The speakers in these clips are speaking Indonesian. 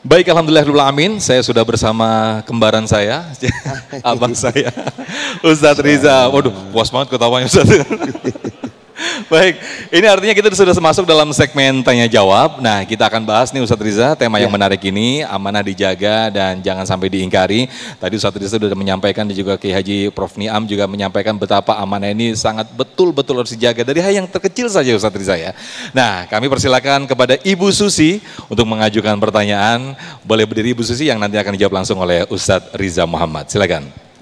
Baik, alhamdulillahirrahmanirrahim. Saya sudah bersama kembaran saya, abang saya, Ustadz Riza. Waduh, puas banget ketawanya Ustadz. Baik, ini artinya kita sudah masuk dalam segmen tanya jawab. Nah, kita akan bahas nih Ustadz Riza, tema yang menarik ini, amanah dijaga dan jangan sampai diingkari. Tadi Ustadz Riza sudah menyampaikan dan juga Kiai Haji Prof. Niam juga menyampaikan betapa amanah ini sangat betul-betul harus dijaga dari hal yang terkecil saja Ustadz Riza ya. Nah, kami persilakan kepada Ibu Susi untuk mengajukan pertanyaan. Boleh berdiri Ibu Susi yang nanti akan dijawab langsung oleh Ustadz Riza Muhammad. Silakan.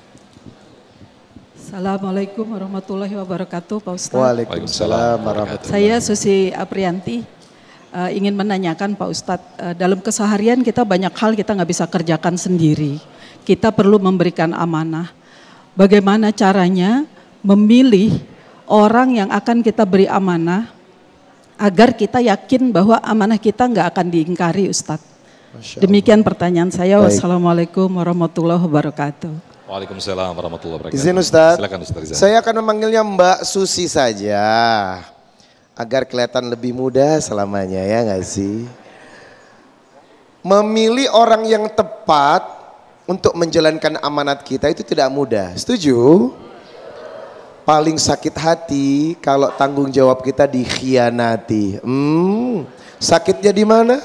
Assalamualaikum warahmatullahi wabarakatuh Pak Ustadz. Waalaikumsalam warahmatullahi wabarakatuh. Saya Susi Aprianti, ingin menanyakan Pak Ustadz, dalam keseharian kita banyak hal kita nggak bisa kerjakan sendiri. Kita perlu memberikan amanah. Bagaimana caranya memilih orang yang akan kita beri amanah agar kita yakin bahwa amanah kita nggak akan diingkari Ustadz. Demikian pertanyaan saya. Wassalamualaikum warahmatullahi wabarakatuh. Waalaikumsalam warahmatullahi wabarakatuh. Izin Ustadz, silakan Ustadz Riza. Saya akan memanggilnya Mbak Susi saja, agar kelihatan lebih muda selamanya, ya nggak sih? Memilih orang yang tepat untuk menjalankan amanat kita itu tidak mudah, setuju? Paling sakit hati kalau tanggung jawab kita dikhianati. Sakitnya di mana?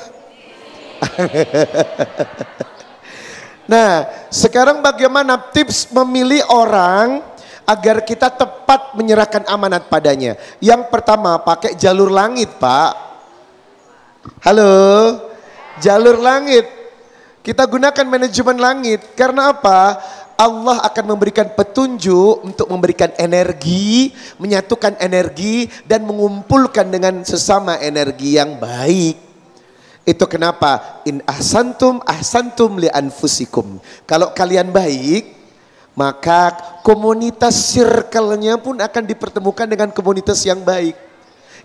Nah, sekarang bagaimana tips memilih orang agar kita tepat menyerahkan amanat padanya? Yang pertama, pakai jalur langit, Pak. Halo, jalur langit. Kita gunakan manajemen langit. Karena apa? Allah akan memberikan petunjuk untuk memberikan energi, menyatukan energi dan mengumpulkan dengan sesama energi yang baik. Itu kenapa in ahsantum li anfusikum. Kalau kalian baik, maka komunitas circle-nya pun akan dipertemukan dengan komunitas yang baik.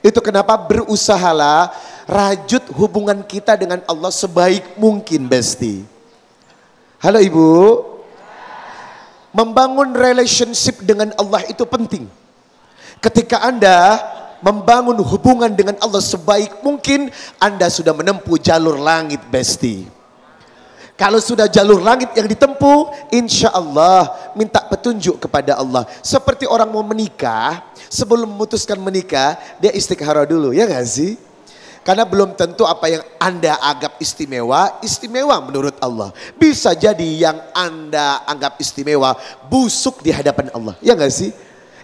Itu kenapa berusahalah rajut hubungan kita dengan Allah sebaik mungkin, Besti. Halo Ibu. Membangun relationship dengan Allah itu penting. Ketika Anda membangun hubungan dengan Allah sebaik mungkin, Anda sudah menempuh jalur langit, Besti. Kalau sudah jalur langit yang ditempuh, insya Allah minta petunjuk kepada Allah. Seperti orang mau menikah, sebelum memutuskan menikah, dia istikharah dulu, ya gak sih? Karena belum tentu apa yang Anda anggap istimewa, istimewa menurut Allah. Bisa jadi yang Anda anggap istimewa, busuk di hadapan Allah, ya gak sih?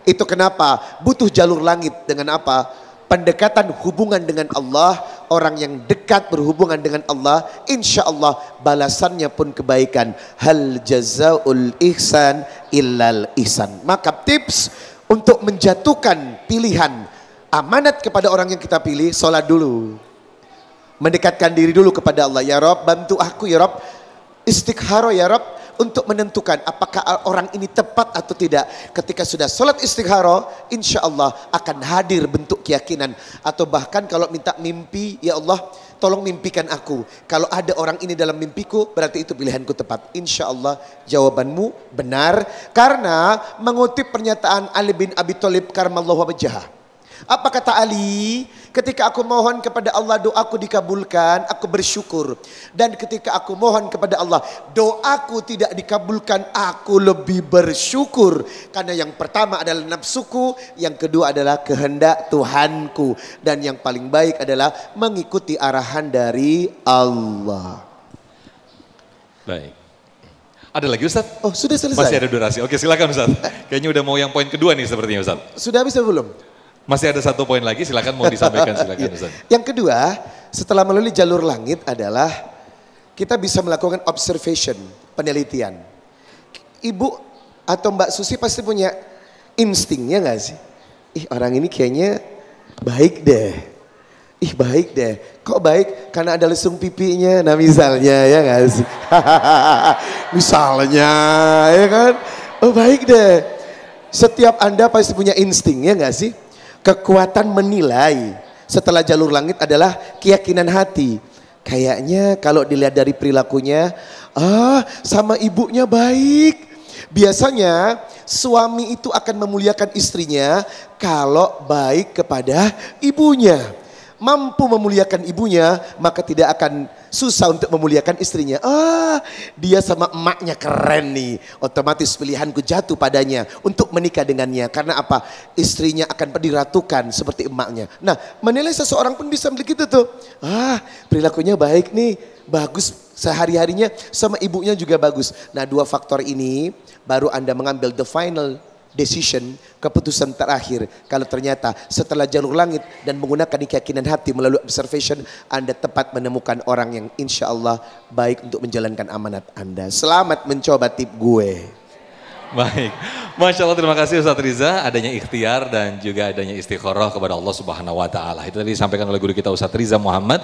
Itu kenapa butuh jalur langit dengan apa? Pendekatan hubungan dengan Allah. Orang yang dekat berhubungan dengan Allah, insya Allah balasannya pun kebaikan. Hal jazaul ihsan illal ihsan. Maka tips untuk menjatuhkan pilihan amanat kepada orang yang kita pilih, sholat dulu. Mendekatkan diri dulu kepada Allah. Ya Rob, bantu aku ya Rob. Istikharah ya Rob. Untuk menentukan apakah orang ini tepat atau tidak. Ketika sudah sholat istikharah, insya Allah akan hadir bentuk keyakinan. Atau bahkan kalau minta mimpi, ya Allah tolong mimpikan aku. Kalau ada orang ini dalam mimpiku, berarti itu pilihanku tepat. Insya Allah jawabanmu benar. Karena mengutip pernyataan Ali bin Abi Thalib karamallahu wajhah. Apa kata Ali? Ketika aku mohon kepada Allah, doaku dikabulkan, aku bersyukur. Dan ketika aku mohon kepada Allah, doaku tidak dikabulkan, aku lebih bersyukur. Karena yang pertama adalah nafsuku, yang kedua adalah kehendak Tuhanku. Dan yang paling baik adalah mengikuti arahan dari Allah. Baik. Ada lagi Ustaz? Oh, sudah selesai? Masih ada durasi. Oke, silakan Ustaz. Kayaknya udah mau yang poin kedua nih sepertinya Ustaz. Sudah bisa belum? Masih ada satu poin lagi, silakan mau disampaikan, silakan Ustaz. Yang kedua, setelah melalui jalur langit adalah kita bisa melakukan observation, penelitian. Ibu atau Mbak Susi pasti punya instingnya gak sih? Ih, orang ini kayaknya baik deh. Ih, baik deh. Kok baik? Karena ada lesung pipinya. Nah misalnya, ya gak sih? Misalnya, ya kan? Oh baik deh. Setiap Anda pasti punya insting, ya gak sih? Kekuatan menilai setelah jalur langit adalah keyakinan hati. Kayaknya kalau dilihat dari perilakunya, sama ibunya baik. Biasanya suami itu akan memuliakan istrinya kalau baik kepada ibunya. mampu memuliakan ibunya, maka tidak akan susah untuk memuliakan istrinya. Dia sama emaknya keren nih, otomatis pilihanku jatuh padanya untuk menikah dengannya. Karena apa? Istrinya akan diratukan seperti emaknya. Nah, menilai seseorang pun bisa begitu tuh. Perilakunya baik nih, bagus sehari-harinya, sama ibunya juga bagus. Nah, dua faktor ini baru Anda mengambil the final decision, keputusan terakhir. Kalau ternyata setelah jalur langit dan menggunakan keyakinan hati melalui observation, Anda tepat menemukan orang yang insya Allah baik untuk menjalankan amanat Anda. Selamat mencoba tip gue. Baik, Masya Allah, terima kasih Ustadz Riza, adanya ikhtiar dan juga adanya istikharah kepada Allah Subhanahu Wa Taala. Itu tadi disampaikan oleh guru kita Ustadz Riza Muhammad.